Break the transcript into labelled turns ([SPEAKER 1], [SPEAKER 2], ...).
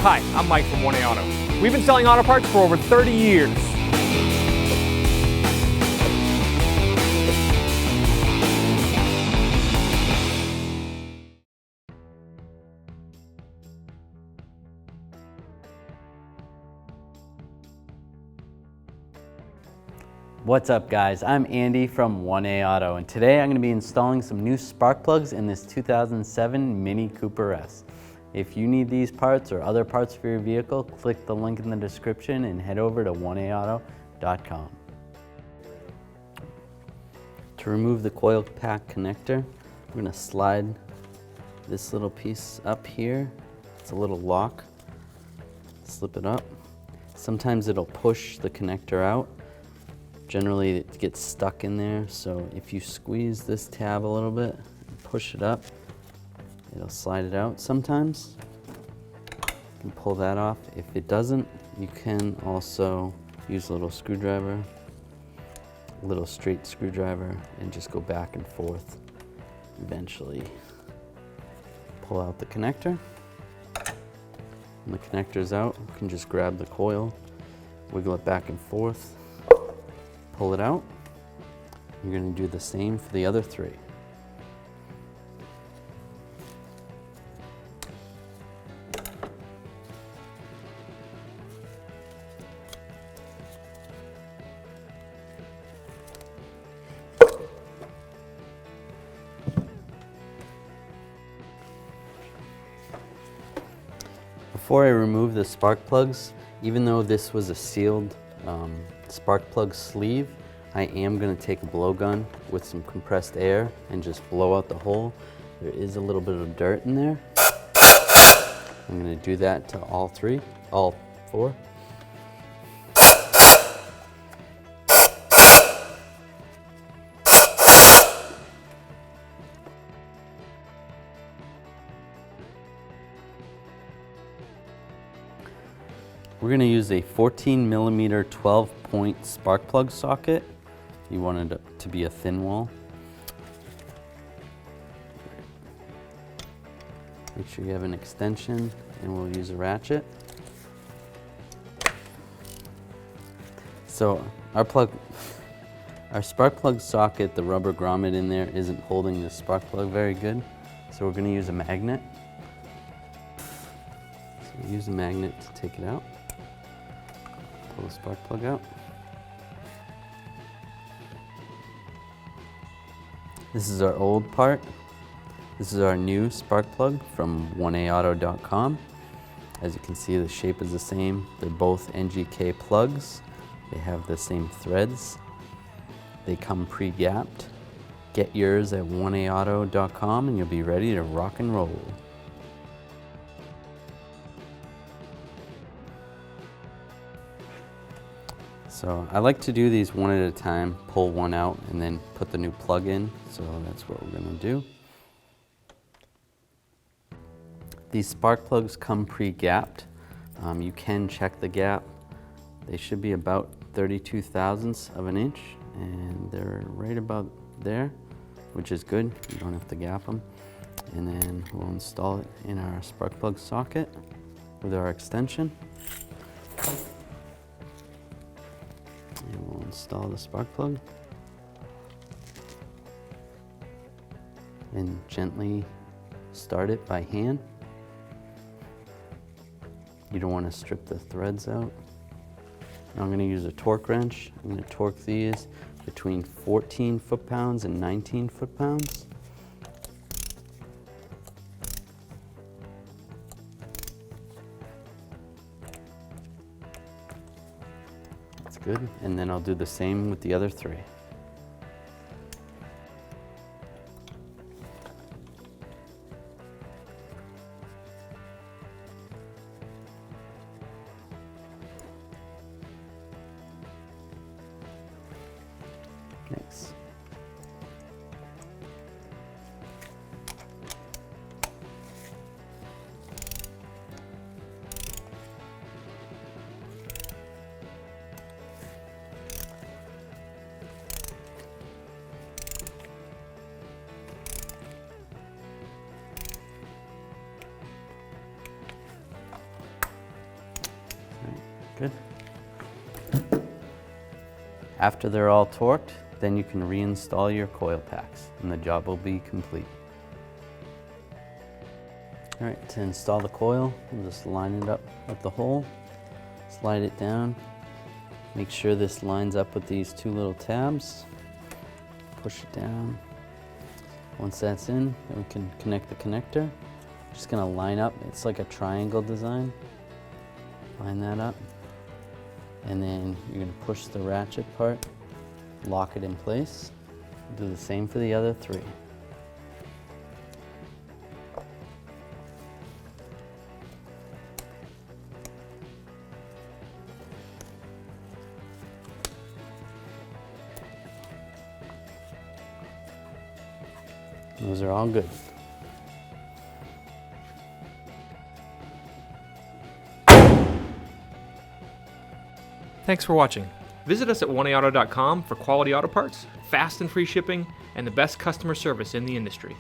[SPEAKER 1] Hi, I'm Mike from 1A Auto. We've been selling auto parts for over 30 years.
[SPEAKER 2] What's up guys, I'm Andy from 1A Auto, and today I'm going to be installing some new spark plugs in this 2007 Mini Cooper S. If you need these parts or other parts for your vehicle, click the link in the description and head over to 1aauto.com. To remove the coil pack connector, we're going to slide this little piece up here. It's a little lock. Slip it up. Sometimes it'll push the connector out. Generally it gets stuck in there, so if you squeeze this tab a little bit and push it up, it'll slide it out sometimes. You can pull that off. If it doesn't, you can also use a little screwdriver, a little straight screwdriver, and just go back and forth. Eventually pull out the connector. When the connector's out, you can just grab the coil, wiggle it back and forth, pull it out. You're going to do the same for the other three. Before I remove the spark plugs, even though this was a sealed spark plug sleeve, I am going to take a blowgun with some compressed air and just blow out the hole. There is a little bit of dirt in there. I'm going to do that to all four. We're going to use a 14mm 12-point spark plug socket. You want it to be a thin wall. Make sure you have an extension, and we'll use a ratchet. So our spark plug socket, the rubber grommet in there isn't holding the spark plug very good, so we're going to use a magnet. So we use a magnet to take it out. Pull the spark plug out. This is our old part. This is our new spark plug from 1aauto.com. As you can see, the shape is the same. They're both NGK plugs. They have the same threads. They come pre-gapped. Get yours at 1aauto.com and you'll be ready to rock and roll. So I like to do these one at a time, pull one out and then put the new plug in. So that's what we're going to do. These spark plugs come pre-gapped. You can check the gap. They should be about 32 thousandths of an inch, and they're right about there, which is good. You don't have to gap them. And then we'll install it in our spark plug socket with our extension. And we'll install the spark plug and gently start it by hand. You don't want to strip the threads out. Now I'm going to use a torque wrench. I'm going to torque these between 14 foot-pounds and 19 foot-pounds. Good, and then I'll do the same with the other three. Next. Good. After they're all torqued, then you can reinstall your coil packs and the job will be complete. All right, to install the coil, we'll just line it up with the hole, slide it down, make sure this lines up with these two little tabs, push it down. Once that's in, then we can connect the connector. Just gonna line up, it's like a triangle design. Line that up. And then you're gonna push the ratchet part, lock it in place. Do the same for the other three. Those are all good.
[SPEAKER 1] Thanks for watching. Visit us at 1aauto.com for quality auto parts, fast and free shipping, and the best customer service in the industry.